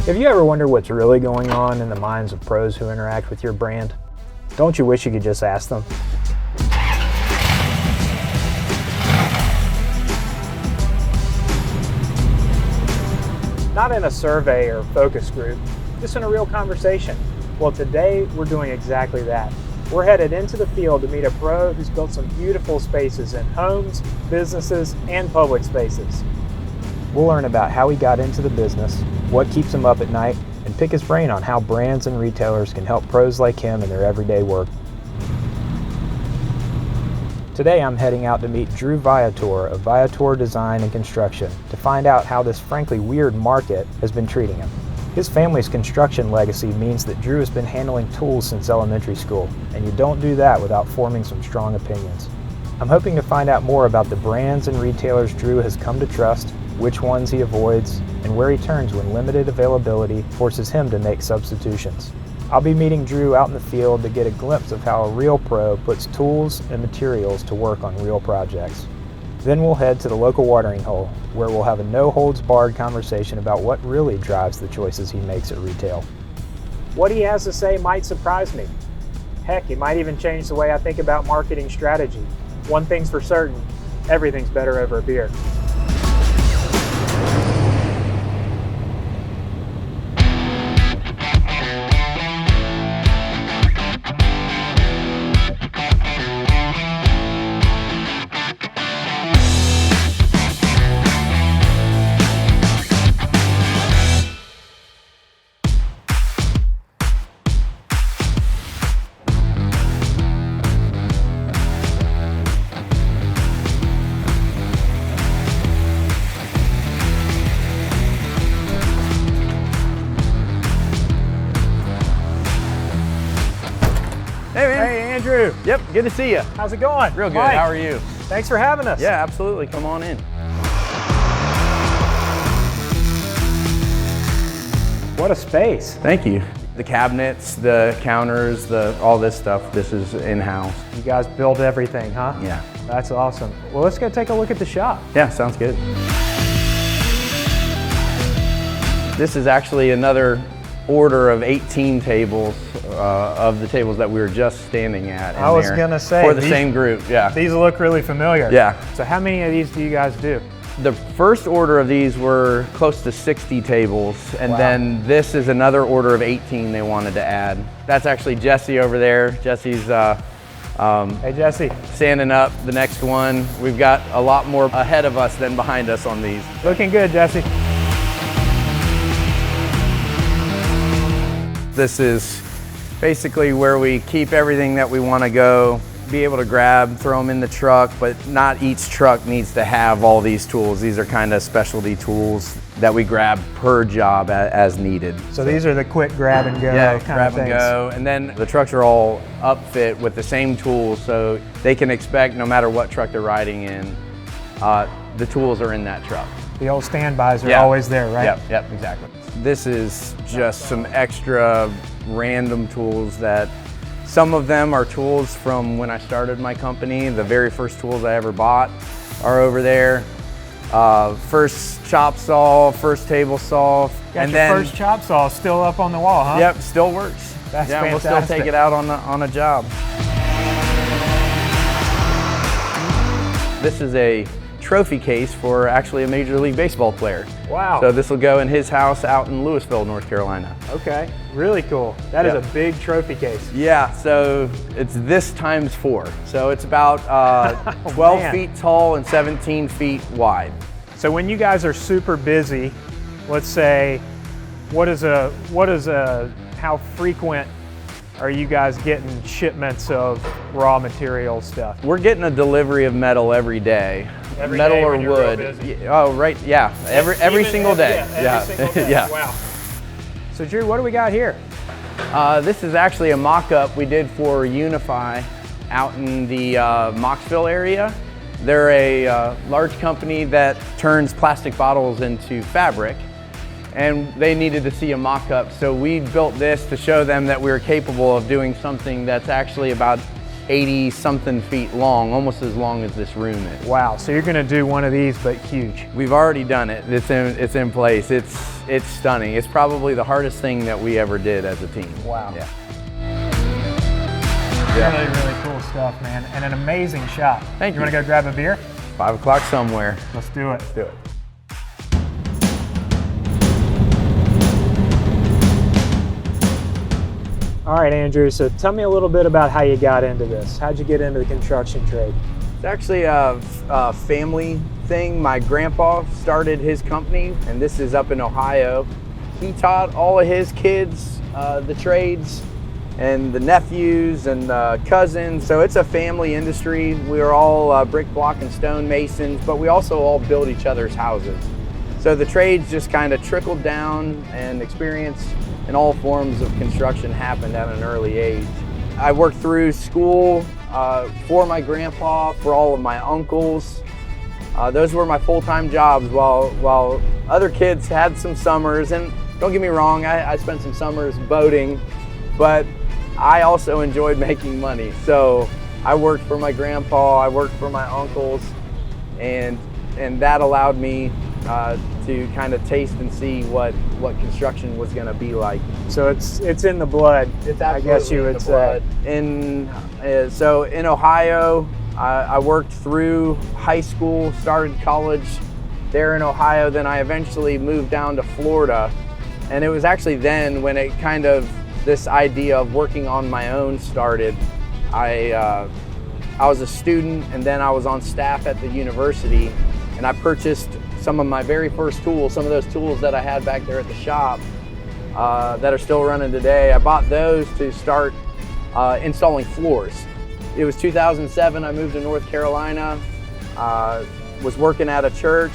Have you ever wondered what's really going on in the minds of pros who interact with your brand? Don't you wish you could just ask them? Not in a survey or focus group, just in a real conversation. Well, today we're doing exactly that. We're headed into the field to meet a pro who's built some beautiful spaces in homes, businesses, and public spaces. We'll learn about how he got into the business, what keeps him up at night, and pick his brain on how brands and retailers can help pros like him in their everyday work. Today I'm heading out to meet Andrew Viator of Viator Design and Construction to find out how this frankly weird market has been treating him. His family's construction legacy means that Drew has been handling tools since elementary school, and you don't do that without forming some strong opinions. I'm hoping to find out more about the brands and retailers Drew has come to trust, which ones he avoids, and where he turns when limited availability forces him to make substitutions. I'll be meeting Drew out in the field to get a glimpse of how a real pro puts tools and materials to work on real projects. Then we'll head to the local watering hole, where we'll have a no-holds-barred conversation about what really drives the choices he makes at retail. What he has to say might surprise me. Heck, it might even change the way I think about marketing strategy. One thing's for certain, everything's better over a beer. Hey, man. Hey, Andrew. Yep, good to see you. How's it going? Real good. Mike. How are you? Thanks for having us. Yeah, absolutely. Come on in. What a space. Thank you. The cabinets, the counters, all this stuff, this is in-house. You guys build everything, huh? Yeah. That's awesome. Well, let's go take a look at the shop. Yeah, sounds good. This is actually another order of 18 tables of the tables that we were just standing at. I was gonna say, for the same group, yeah. These look really familiar. Yeah. So how many of these do you guys do? The first order of these were close to 60 tables, and Wow. then this is another order of 18 they wanted to add. That's actually Jesse over there. Jesse's Hey, Jesse. standing up the next one. We've got a lot more ahead of us than behind us on these. Looking good, Jesse. This is basically where we keep everything that we want to go, be able to grab, throw them in the truck, but not each truck needs to have all these tools. These are kind of specialty tools that we grab per job as needed. So these are the quick grab and go Yeah, kind grab of things. and go. And then the trucks are all upfit with the same tools, so they can expect no matter what truck they're riding in, the tools are in that truck. The old standbys are always there, right? Yep, exactly. This is just some extra random tools that some of them are tools from when I started my company. The very first tools I ever bought are over there. First chop saw, first table saw. Got your first chop saw still up on the wall, huh? Yep, still works. That's yeah, fantastic. We'll still take it out on a job. This is a trophy case for actually a Major League Baseball player. Wow. So this will go in his house out in Louisville, North Carolina. Okay, really cool. That is Yep. a big trophy case. Yeah, so it's this times 4. So it's about 12 man. feet tall and 17 feet wide. So when you guys are super busy, let's say, how frequent are you guys getting shipments of raw material stuff? We're getting a delivery of metal every day. Every metal day or when you're wood. real busy? Oh, right, yeah. Every single day. Yeah, every single day. Yeah. Wow. So Drew, what do we got here? This is actually a mock-up we did for Unify out in the Moxville area. They're a large company that turns plastic bottles into fabric, and they needed to see a mock-up. So we built this to show them that we were capable of doing something that's actually about 80 something feet long, almost as long as this room is. Wow, so you're gonna do one of these, but huge. We've already done it. It's in place. It's stunning. It's probably the hardest thing that we ever did as a team. Wow. Yeah. Really, really cool stuff, man, and an amazing shop. Thank you. You wanna go grab a beer? 5 o'clock somewhere. Let's do it. Let's do it. All right, Andrew, so tell me a little bit about how you got into this. How'd you get into the construction trade? It's actually a family thing. My grandpa started his company, and this is up in Ohio. He taught all of his kids the trades, and the nephews and cousins. So it's a family industry. We're all brick, block, and stone masons, but we also all build each other's houses. So the trades just kind of trickled down, and experience in all forms of construction happened at an early age. I worked through school for my grandpa, for all of my uncles. Those were my full-time jobs while other kids had some summers. And don't get me wrong, I spent some summers boating, but I also enjoyed making money. So I worked for my grandpa, I worked for my uncles, and that allowed me to kind of taste and see what construction was going to be like. So it's in the blood. It's I guess you would say. So in Ohio, I worked through high school, started college there in Ohio. Then I eventually moved down to Florida, and it was actually then when it kind of this idea of working on my own started. I was a student, and then I was on staff at the university, and I purchased some of my very first tools, some of those tools that I had back there at the shop that are still running today. I bought those to start installing floors. It was 2007, I moved to North Carolina, was working at a church,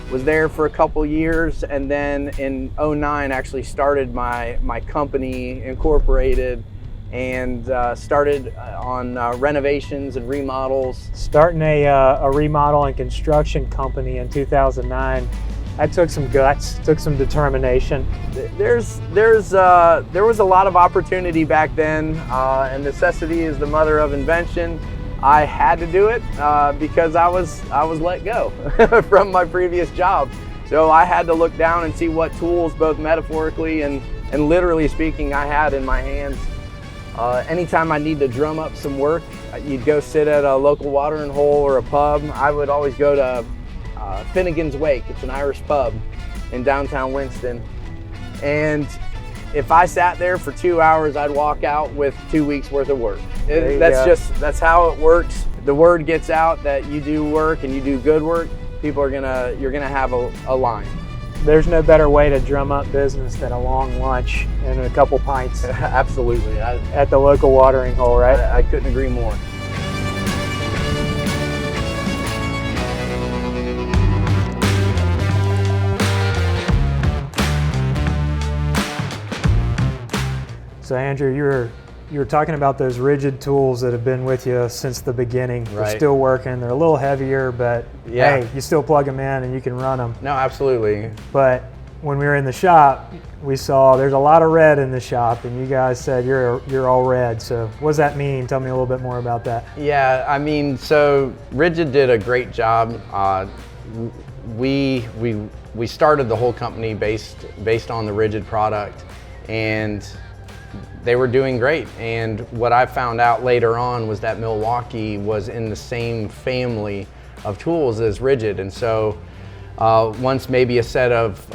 was there for a couple years, and then in '09 actually started my company, incorporated, and started on renovations and remodels. Starting a remodel and construction company in 2009, that took some guts, took some determination. There was a lot of opportunity back then, and necessity is the mother of invention. I had to do it because I was let go from my previous job. So I had to look down and see what tools, both metaphorically and literally speaking, I had in my hands. Anytime I need to drum up some work, you'd go sit at a local watering hole or a pub. I would always go to Finnegan's Wake. It's an Irish pub in downtown Winston. And if I sat there for 2 hours, I'd walk out with 2 weeks worth of work. That's how it works. The word gets out that you do work and you do good work. You're gonna have a line. There's no better way to drum up business than a long lunch and a couple pints. Absolutely. At the local watering hole, right? I couldn't agree more. So Andrew, you were talking about those rigid tools that have been with you since the beginning. Right. They're still working. They're a little heavier, but yeah. Hey, you still plug them in and you can run them. No, absolutely. But when we were in the shop, we saw there's a lot of red in the shop, and you guys said you're all red. So what does that mean? Tell me a little bit more about that. Yeah, I mean, so Rigid did a great job. We started the whole company based on the Rigid product, and they were doing great. And what I found out later on was that Milwaukee was in the same family of tools as Rigid. And so once maybe a set of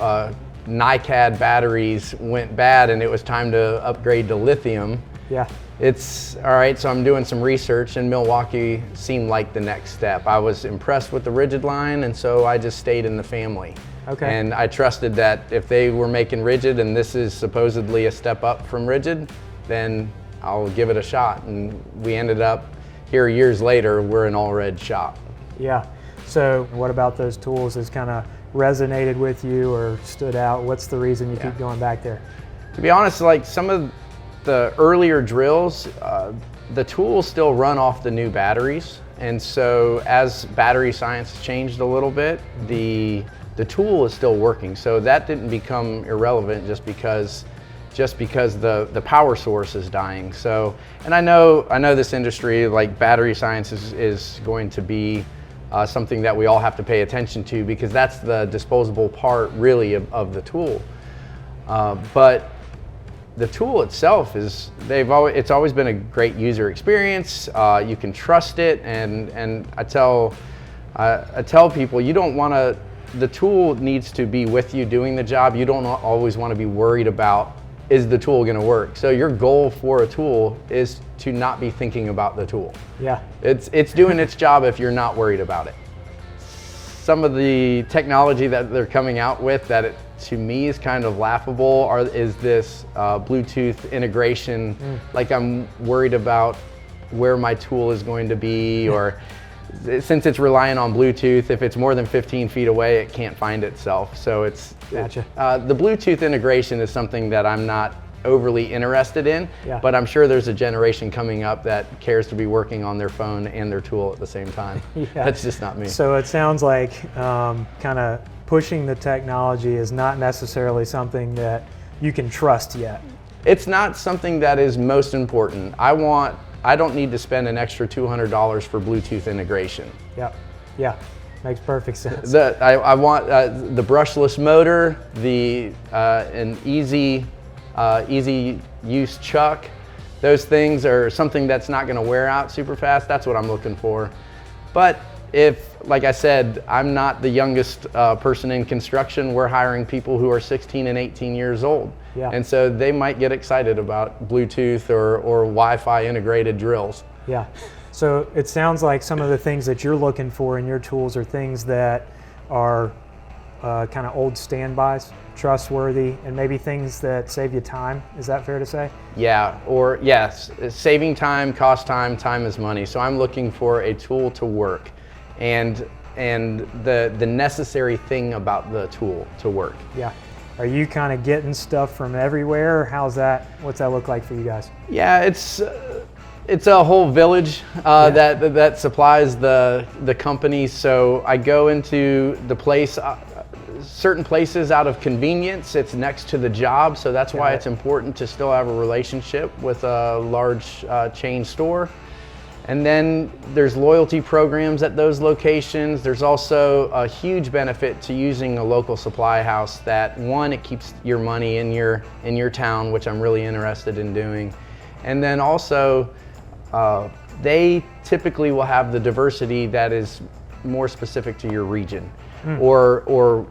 NiCad batteries went bad and it was time to upgrade to lithium, yeah, it's all right. So I'm doing some research, and Milwaukee seemed like the next step. I was impressed with the Rigid line, and so I just stayed in the family. Okay. And I trusted that if they were making Rigid and this is supposedly a step up from Rigid, then I'll give it a shot. And we ended up here years later, we're an all red shop. Yeah. So what about those tools has kind of resonated with you or stood out? What's the reason you keep going back there? To be honest, like some of the earlier drills, the tools still run off the new batteries. And so as battery science has changed a little bit, the tool is still working. So that didn't become irrelevant just because just because the power source is dying. So, and I know this industry, like battery science, is going to be something that we all have to pay attention to, because that's the disposable part really of the tool. But the tool itself it's always been a great user experience. You can trust it, and I tell people, you don't want to. The tool needs to be with you doing the job. You don't always want to be worried about, is the tool going to work? So your goal for a tool is to not be thinking about the tool. Yeah. It's doing its job if you're not worried about it. Some of the technology that they're coming out with that to me is kind of laughable is this Bluetooth integration. Like, I'm worried about where my tool is going to be, or since it's relying on Bluetooth, if it's more than 15 feet away, it can't find itself. So Gotcha. The Bluetooth integration is something that I'm not overly interested in, yeah. But I'm sure there's a generation coming up that cares to be working on their phone and their tool at the same time. Yeah. That's just not me. So it sounds like kind of pushing the technology is not necessarily something that you can trust yet. It's not something that is most important. I don't need to spend an extra $200 for Bluetooth integration. Yep. Yeah, makes perfect sense. I want the brushless motor, an easy use chuck. Those things are something that's not going to wear out super fast. That's what I'm looking for. But if, like I said, I'm not the youngest person in construction, we're hiring people who are 16 and 18 years old. Yeah. And so they might get excited about Bluetooth or Wi-Fi integrated drills. Yeah. So it sounds like some of the things that you're looking for in your tools are things that are kind of old standbys, trustworthy, and maybe things that save you time. Is that fair to say? Yeah, or yes, saving time, cost time, time is money. So I'm looking for a tool to work, and the necessary thing about the tool to work. Yeah. Are you kind of getting stuff from everywhere? What's that look like for you guys? Yeah, it's a whole village that supplies the company. So I go into the place, certain places out of convenience. It's next to the job, so that's why it's important to still have a relationship with a large chain store. And then there's loyalty programs at those locations. There's also a huge benefit to using a local supply house. That one, it keeps your money in your town, which I'm really interested in doing. And then also, they typically will have the diversity that is more specific to your region, or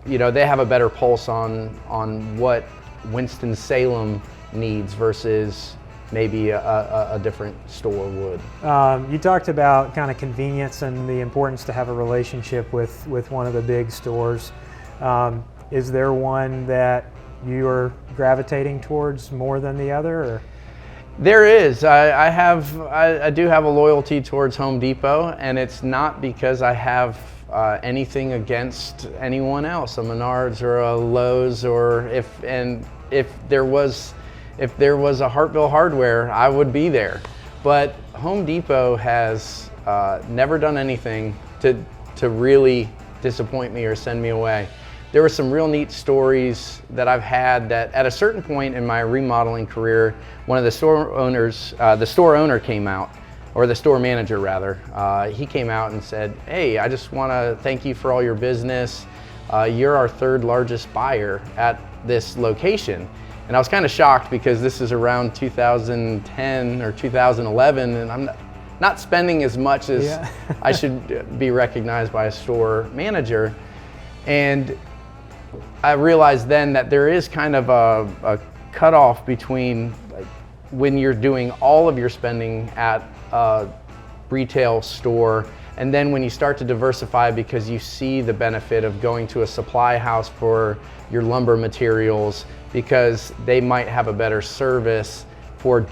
they have a better pulse on what Winston-Salem needs versus maybe a different store would. You talked about kind of convenience and the importance to have a relationship with one of the big stores. Is there one that you are gravitating towards more than the other? Or? There is. I do have a loyalty towards Home Depot, and it's not because I have anything against anyone else, a Menards or a Lowe's, or if there was a Hartville Hardware, I would be there. But Home Depot has never done anything to really disappoint me or send me away. There were some real neat stories that I've had that at a certain point in my remodeling career, one of the store owner came out, or the store manager rather, he came out and said, "Hey, I just want to thank you for all your business. You're our third largest buyer at this location." And I was kind of shocked because this is around 2010 or 2011, and I'm not spending as much as I should be recognized by a store manager. And I realized then that there is kind of a cutoff between when you're doing all of your spending at a retail store, and then when you start to diversify because you see the benefit of going to a supply house for your lumber materials, because they might have a better service for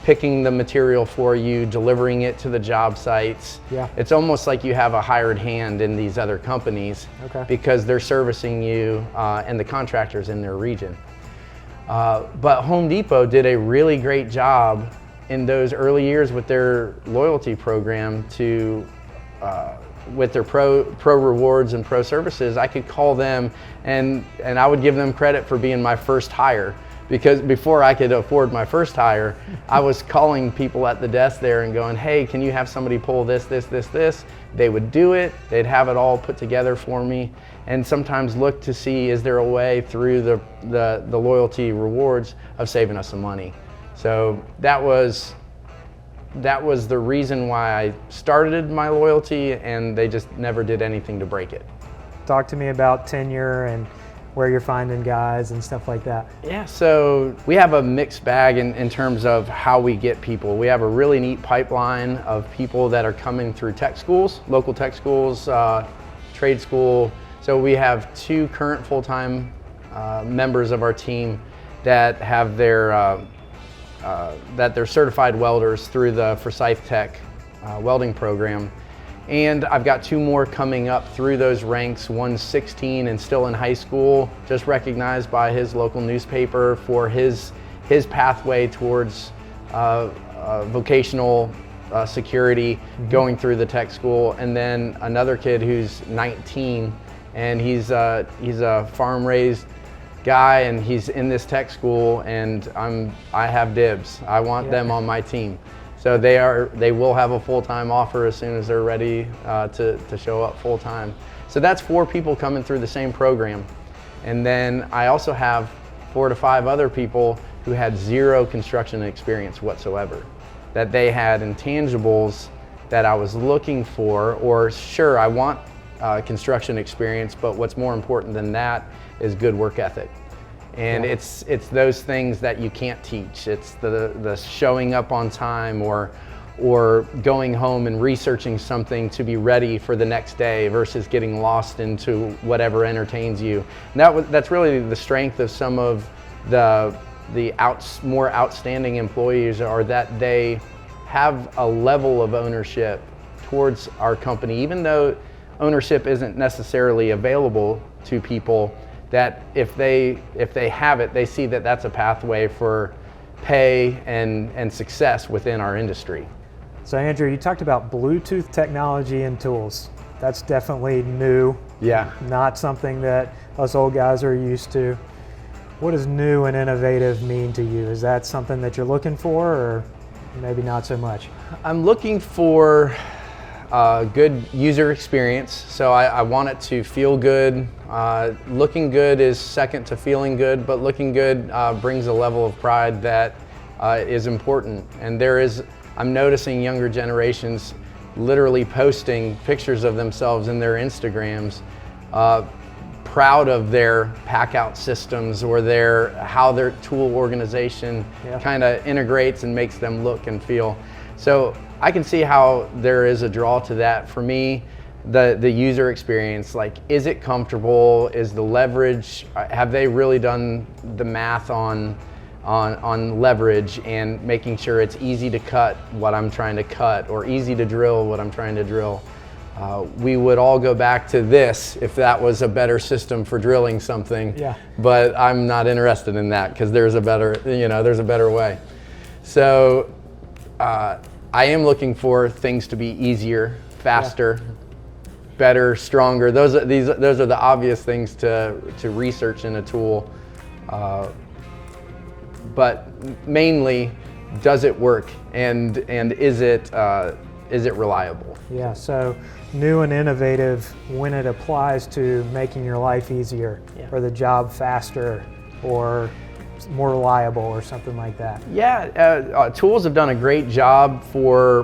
picking the material for you, delivering it to the job sites. Yeah. It's almost like you have a hired hand in these other companies because they're servicing you and the contractors in their region. But Home Depot did a really great job in those early years with their loyalty program with their pro rewards and pro services. I could call them and I would give them credit for being my first hire, because before I could afford my first hire, I was calling people at the desk there and going, hey, can you have somebody pull this? They would do it. They'd have it all put together for me, and sometimes look to see, is there a way through the loyalty rewards of saving us some money? So that was the reason why I started my loyalty, and they just never did anything to break it. Talk to me about tenure and where you're finding guys and stuff like that. Yeah, so we have a mixed bag in terms of how we get people. We have a really neat pipeline of people that are coming through tech schools, local tech schools, trade school. So we have 2 current full-time members of our team that have their that they're certified welders through the Forsyth Tech welding program. And I've got 2 more coming up through those ranks. One's 16 and still in high school, just recognized by his local newspaper for his pathway towards vocational security, going through the tech school. And then another kid who's 19, and he's a farm-raised guy, and he's in this tech school, and I have dibs. I want them on my team. So they will have a full-time offer as soon as they're ready to show up full-time. So that's 4 people coming through the same program. And then I also have 4 to 5 other people who had 0 construction experience whatsoever. That they had intangibles that I was looking for, or sure, I want construction experience, but what's more important than that is good work ethic. And it's those things that you can't teach. It's the showing up on time, or going home and researching something to be ready for the next day versus getting lost into whatever entertains you. And that's really the strength of some of the more outstanding employees, are that they have a level of ownership towards our company, even though ownership isn't necessarily available to people. That if they have it, they see that that's a pathway for pay and success within our industry. So Andrew, you talked about Bluetooth technology and tools. That's definitely new. Yeah. Not something that us old guys are used to. What does new and innovative mean to you? Is that something that you're looking for, or maybe not so much? I'm looking for good user experience. So I want it to feel good. Looking good is second to feeling good, but looking good brings a level of pride that is important. And I'm noticing younger generations literally posting pictures of themselves in their Instagrams, proud of their pack-out systems, or how their tool organization kind of integrates and makes them look and feel. So I can see how there is a draw to that. For me, the user experience, like, is it comfortable? Is the leverage, have they really done the math on leverage and making sure it's easy to cut what I'm trying to cut, or easy to drill what I'm trying to drill? We would all go back to this if that was a better system for drilling something. Yeah. But I'm not interested in that, because there's a better way. So I am looking for things to be easier, faster, better, stronger. Those are the obvious things to research in a tool. But mainly, does it work, and is it reliable? Yeah, so new and innovative when it applies to making your life easier, or the job faster, or more reliable, or something like that. Yeah, tools have done a great job for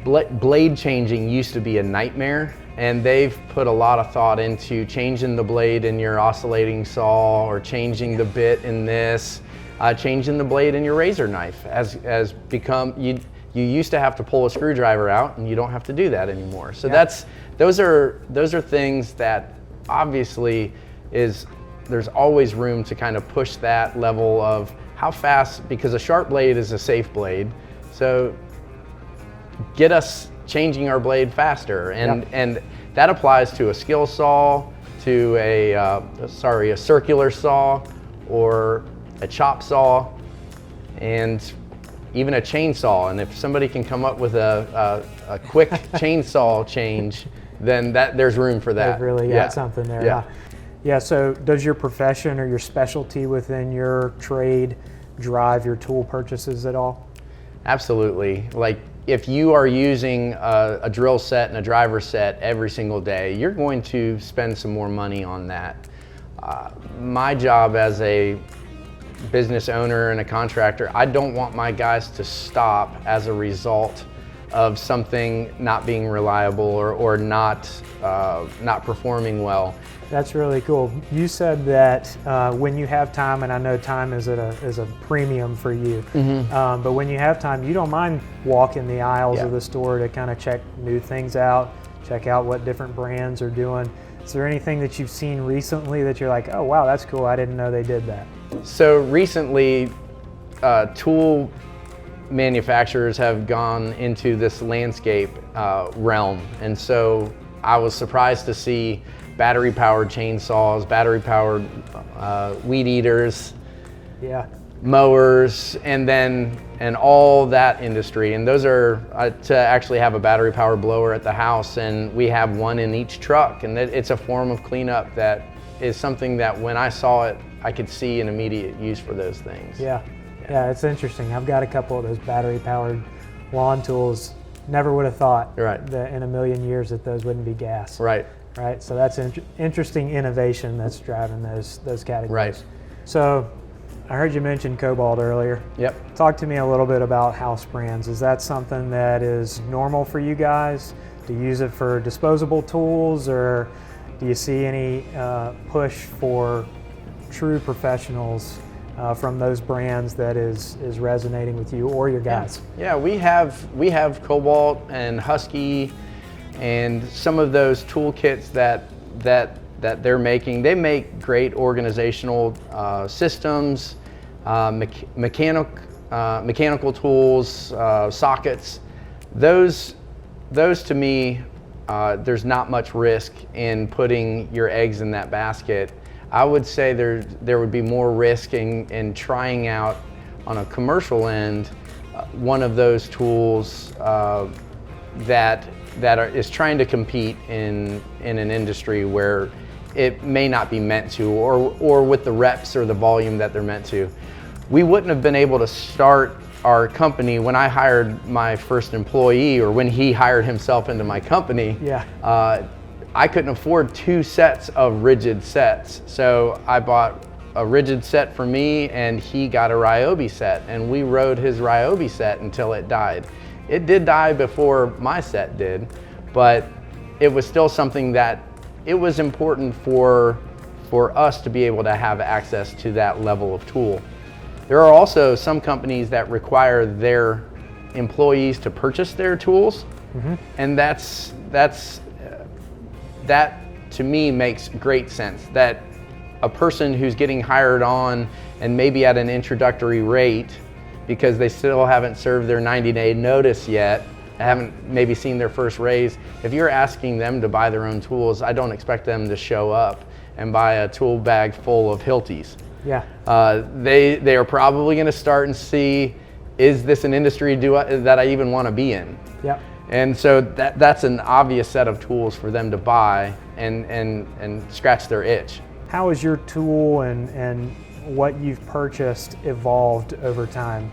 blade changing. Used to be a nightmare, and they've put a lot of thought into changing the blade in your oscillating saw, or changing the bit in this, changing the blade in your razor knife. As become, you used to have to pull a screwdriver out, and you don't have to do that anymore. So those are things that obviously there's always room to kind of push that level of how fast, because a sharp blade is a safe blade. So get us changing our blade faster, and that applies to a skill saw, to a circular saw, or a chop saw, and even a chainsaw. And if somebody can come up with a quick chainsaw change, then there's room for that. They've really got something there. Yeah. Yeah, so does your profession or your specialty within your trade drive your tool purchases at all? Absolutely. Like if you are using a drill set and a driver set every single day, you're going to spend some more money on that. My job as a business owner and a contractor, I don't want my guys to stop as a result of something not being reliable or not performing well. That's really cool. You said that when you have time, and I know time is a premium for you, but when you have time, you don't mind walking the aisles of the store to kind of check new things out, check out what different brands are doing. Is there anything that you've seen recently that you're like, oh wow, that's cool, I didn't know they did that? So recently, tool manufacturers have gone into this landscape realm, and so I was surprised to see battery-powered chainsaws, battery-powered weed eaters, mowers, and all that industry. And those are to actually have a battery-powered blower at the house, and we have one in each truck. And it's a form of cleanup that is something that when I saw it, I could see an immediate use for those things. Yeah, it's interesting. I've got a couple of those battery-powered lawn tools. Never would have thought that in a million years that those wouldn't be gas. Right, so that's interesting innovation that's driving those categories. Right. So I heard you mention Cobalt earlier. Yep. Talk to me a little bit about house brands. Is that something that is normal for you guys to use it for disposable tools, or do you see any push for true professionals from those brands that is resonating with you or your guys? Yeah, we have Cobalt and Husky and some of those toolkits that they're making. They make great organizational systems, mechanical tools, sockets. Those to me, there's not much risk in putting your eggs in that basket. I would say there would be more risk in trying out on a commercial end one of those tools that is trying to compete in an industry where it may not be meant to, or with the reps or the volume that they're meant to. We wouldn't have been able to start our company when I hired my first employee, or when he hired himself into my company. I couldn't afford 2 sets of rigid sets. So I bought a rigid set for me, and he got a Ryobi set, and we rode his Ryobi set until it died. It did die before my set did, but it was still something that it was important for us to be able to have access to that level of tool. There are also some companies that require their employees to purchase their tools, and that to me makes great sense. That a person who's getting hired on and maybe at an introductory rate because they still haven't served their 90-day notice yet, haven't maybe seen their first raise, if you're asking them to buy their own tools, I don't expect them to show up and buy a tool bag full of Hiltis. They are probably going to start and see, is this an industry that I even want to be in? And so that's an obvious set of tools for them to buy and scratch their itch. How has your tool and what you've purchased evolved over time?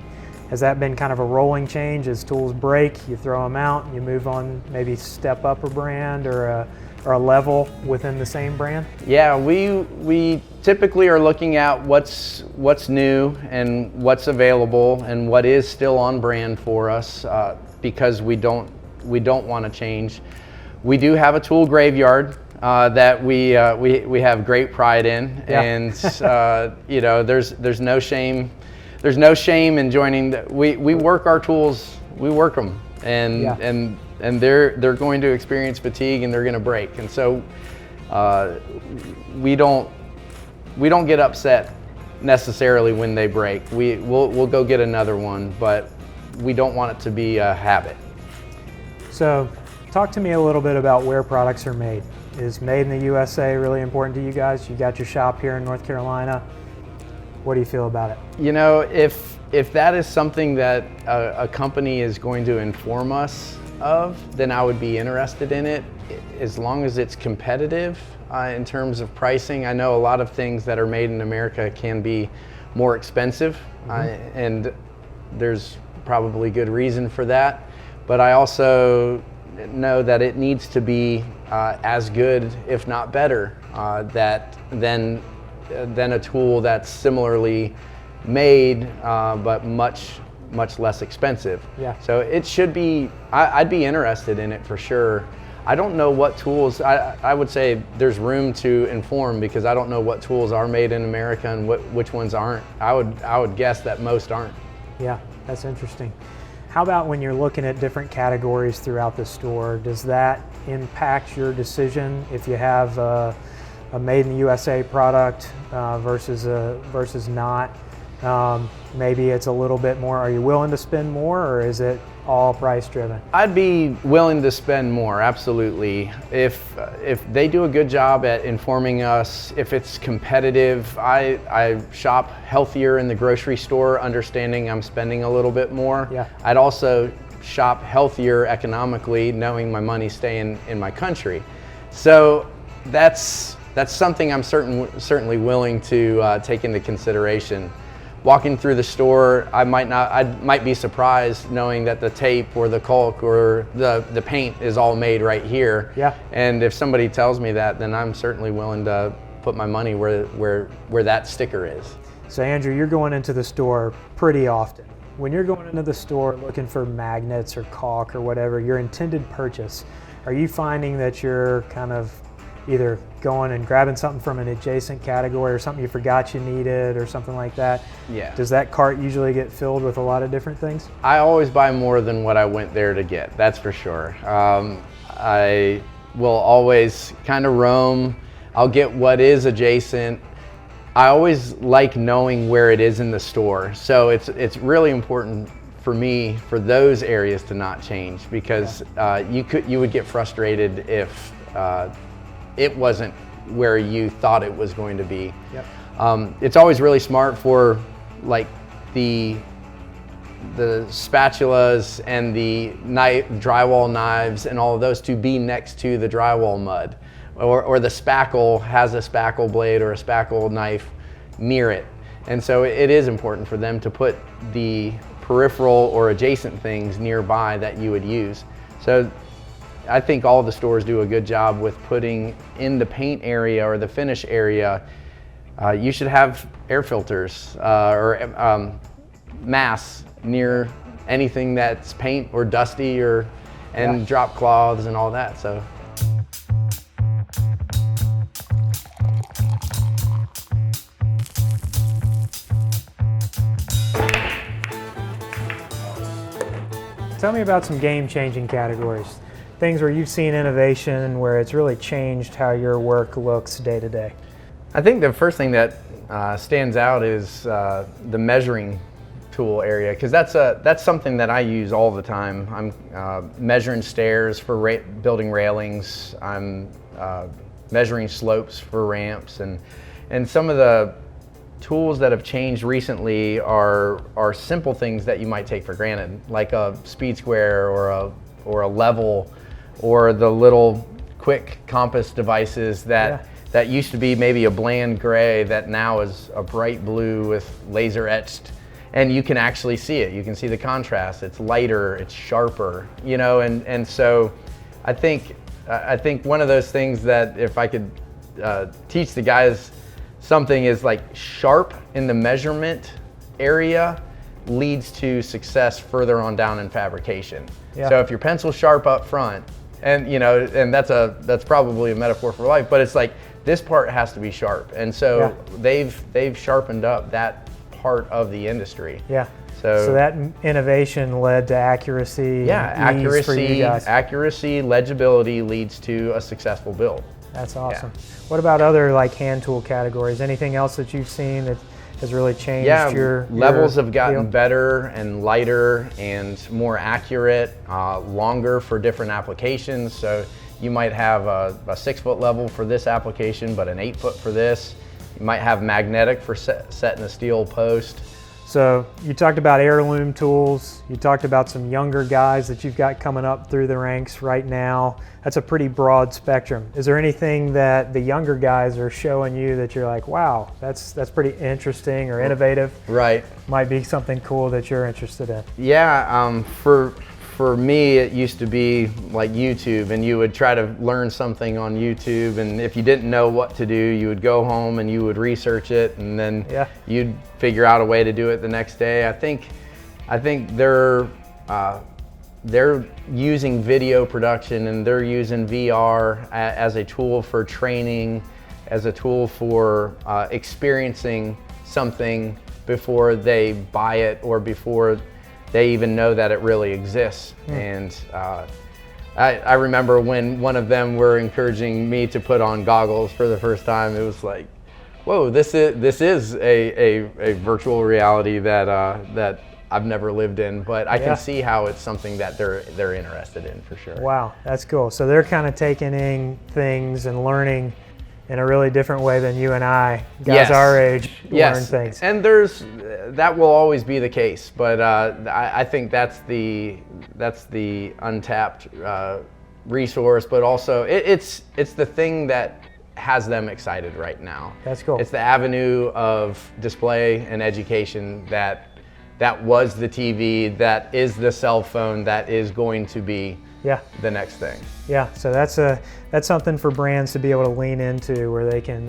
Has that been kind of a rolling change? As tools break, you throw them out, you move on, maybe step up a brand or a level within the same brand? Yeah, we typically are looking at what's new and what's available and what is still on brand for us, because we don't want to change. We do have a tool graveyard that we have great pride in, and there's no shame. There's no shame in joining. We work our tools. We work them, and they're going to experience fatigue and they're going to break. And so we don't get upset necessarily when they break. We'll go get another one, but we don't want it to be a habit. So talk to me a little bit about where products are made. Is made in the USA really important to you guys? You got your shop here in North Carolina. What do you feel about it? You know, if that is something that a company is going to inform us of, then I would be interested in it. As long as it's competitive, in terms of pricing. I know a lot of things that are made in America can be more expensive, and there's probably good reason for that. But I also know that it needs to be as good, if not better, than a tool that's similarly made, but much less expensive. Yeah. So it should be, I'd be interested in it for sure. I don't know what tools, I would say there's room to inform, because I don't know what tools are made in America and which ones aren't. I would guess that most aren't. Yeah, that's interesting. How about when you're looking at different categories throughout the store, does that impact your decision if you have a made in the USA product versus not? Maybe it's a little bit more, are you willing to spend more, or is it all price driven? I'd be willing to spend more, absolutely. If they do a good job at informing us, if it's competitive. I shop healthier in the grocery store, understanding I'm spending a little bit more. Yeah. I'd also shop healthier economically, knowing my money's staying in my country. So that's something I'm certainly willing to take into consideration. Walking through the store, I might be surprised knowing that the tape or the caulk or the paint is all made right here. Yeah. And if somebody tells me that, then I'm certainly willing to put my money where that sticker is. So Andrew, you're going into the store pretty often. When you're going into the store looking for magnets or caulk or whatever, your intended purchase, are you finding that you're kind of either going and grabbing something from an adjacent category or something you forgot you needed or something like that? Yeah. Does that cart usually get filled with a lot of different things? I always buy more than what I went there to get, that's for sure. I will always kind of roam. I'll get what is adjacent. I always like knowing where it is in the store. So it's really important for me for those areas to not change, because you would get frustrated if it wasn't where you thought it was going to be. Yep. It's always really smart for like the spatulas and the drywall knives and all of those to be next to the drywall mud, or the spackle has a spackle blade or a spackle knife near it. And so it is important for them to put the peripheral or adjacent things nearby that you would use. So I think all the stores do a good job with putting in the paint area or the finish area. You should have air filters or masks near anything that's paint or dusty and drop cloths and all that. So. Tell me about some game-changing categories. Things where you've seen innovation, where it's really changed how your work looks day to day. I think the first thing that stands out is the measuring tool area, because that's something that I use all the time. I'm measuring stairs for building railings. I'm measuring slopes for ramps, and some of the tools that have changed recently are simple things that you might take for granted, like a speed square or a level, or the little quick compass devices that used to be maybe a bland gray that now is a bright blue with laser etched, and you can actually see it. You can see the contrast. It's lighter, it's sharper, you know, and so I think one of those things that if I could teach the guys something is like sharp in the measurement area leads to success further on down in fabrication. Yeah. So if your pencil's sharp up front, and you know, and that's probably a metaphor for life, but it's like this part has to be sharp, and so they've sharpened up that part of the industry. Yeah. So that innovation led to accuracy. Yeah, and ease for you guys. accuracy, legibility leads to a successful build. That's awesome. Yeah. What about other like hand tool categories? Anything else that you've seen that has really changed your levels have gotten field? better and lighter and more accurate, longer for different applications. So you might have a 6-foot level for this application, but an 8-foot for this. You might have magnetic for setting a steel post. So you talked about heirloom tools. You talked about some younger guys that you've got coming up through the ranks right now. That's a pretty broad spectrum. Is there anything that the younger guys are showing you that you're like, wow, that's pretty interesting or innovative? Right. Might be something cool that you're interested in. Yeah, for me, it used to be like YouTube, and you would try to learn something on YouTube, and if you didn't know what to do, you would go home and you would research it, and then you'd figure out a way to do it the next day. I think they're using video production, and they're using VR as a tool for training, as a tool for experiencing something before they buy it or before they even know that it really exists. And I remember when one of them were encouraging me to put on goggles for the first time, it was like, whoa, this is a virtual reality that I've never lived in, but I can see how it's something that they're interested in for sure. Wow, that's cool. So they're kind of taking in things and learning in a really different way than you and I, guys our age, learn things. And that will always be the case, but I think that's the untapped resource, but also it's the thing that has them excited right now. That's cool. It's the avenue of display and education that was the TV, that is the cell phone, that is going to be the next thing. Yeah, so that's something for brands to be able to lean into, where they can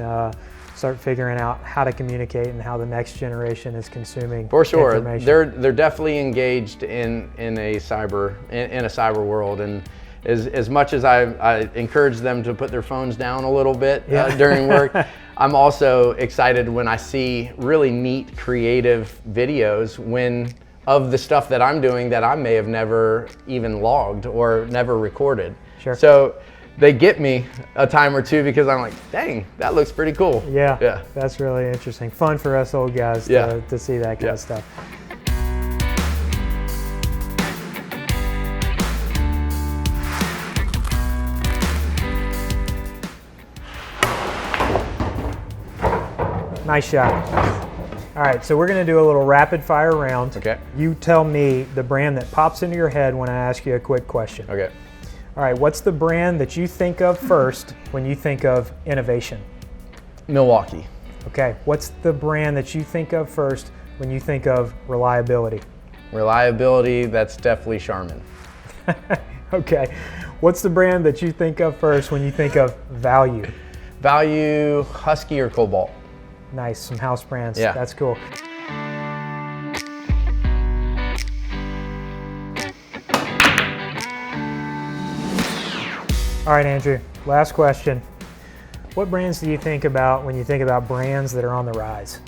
start figuring out how to communicate and how the next generation is consuming for sure information. They're definitely engaged in a cyber world, and as much as I encourage them to put their phones down a little bit during work, I'm also excited when I see really neat creative videos of the stuff that I'm doing that I may have never even logged or never recorded. Sure. So they get me a time or two because I'm like, dang, that looks pretty cool. Yeah. That's really interesting. Fun for us old guys to see that kind of stuff. Nice shot. All right, so we're going to do a little rapid fire round. Okay. You tell me the brand that pops into your head when I ask you a quick question. Okay. All right, what's the brand that you think of first when you think of innovation? Milwaukee. Okay, what's the brand that you think of first when you think of reliability? Reliability, that's definitely Charmin. Okay, what's the brand that you think of first when you think of value? Value, Husky or Cobalt. Nice, some house brands. Yeah. That's cool. All right, Andrew, last question. What brands do you think about when you think about brands that are on the rise?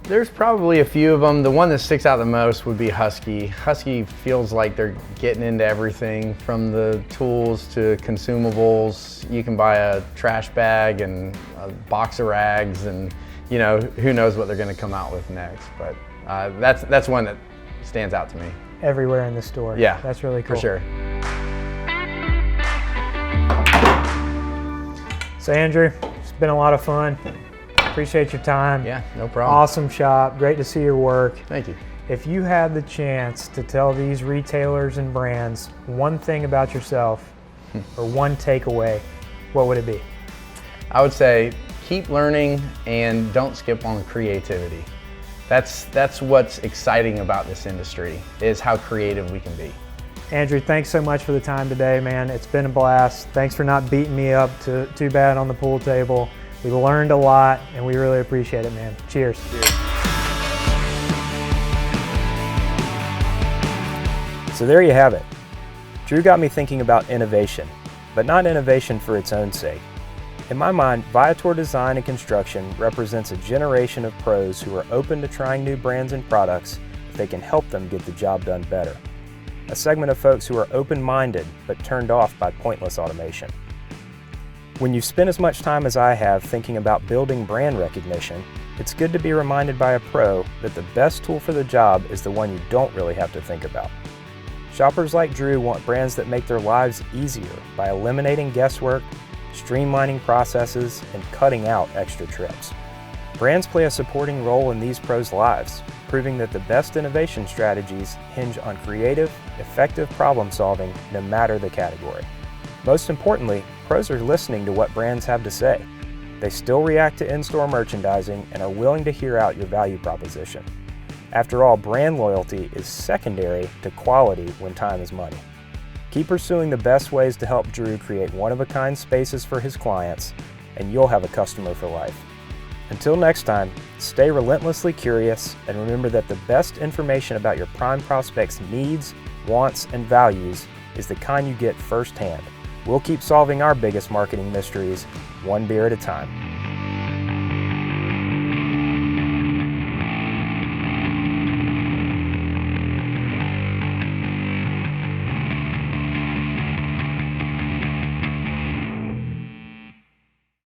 There's probably a few of them. The one that sticks out the most would be Husky. Husky feels like they're getting into everything from the tools to consumables. You can buy a trash bag and a box of rags, and who knows what they're going to come out with next. But that's one that stands out to me. Everywhere in the store. Yeah, that's really cool. For sure. So Andrew, it's been a lot of fun. Appreciate your time. Yeah, no problem. Awesome shop. Great to see your work. Thank you. If you had the chance to tell these retailers and brands one thing about yourself or one takeaway, what would it be? I would say keep learning and don't skip on creativity. That's what's exciting about this industry, is how creative we can be. Andrew, thanks so much for the time today, man. It's been a blast. Thanks for not beating me up too bad on the pool table. We learned a lot, and we really appreciate it, man. Cheers. Cheers. So there you have it. Drew got me thinking about innovation, but not innovation for its own sake. In my mind, Viator Design and Construction represents a generation of pros who are open to trying new brands and products if they can help them get the job done better. A segment of folks who are open-minded but turned off by pointless automation. When you've spent as much time as I have thinking about building brand recognition, it's good to be reminded by a pro that the best tool for the job is the one you don't really have to think about. Shoppers like Drew want brands that make their lives easier by eliminating guesswork, streamlining processes, and cutting out extra trips. Brands play a supporting role in these pros' lives, proving that the best innovation strategies hinge on creative, effective problem solving no matter the category. Most importantly, pros are listening to what brands have to say. They still react to in-store merchandising and are willing to hear out your value proposition. After all, brand loyalty is secondary to quality when time is money. Keep pursuing the best ways to help Drew create one-of-a-kind spaces for his clients, and you'll have a customer for life. Until next time, stay relentlessly curious and remember that the best information about your prime prospects' needs, wants, and values is the kind you get firsthand. We'll keep solving our biggest marketing mysteries, one beer at a time.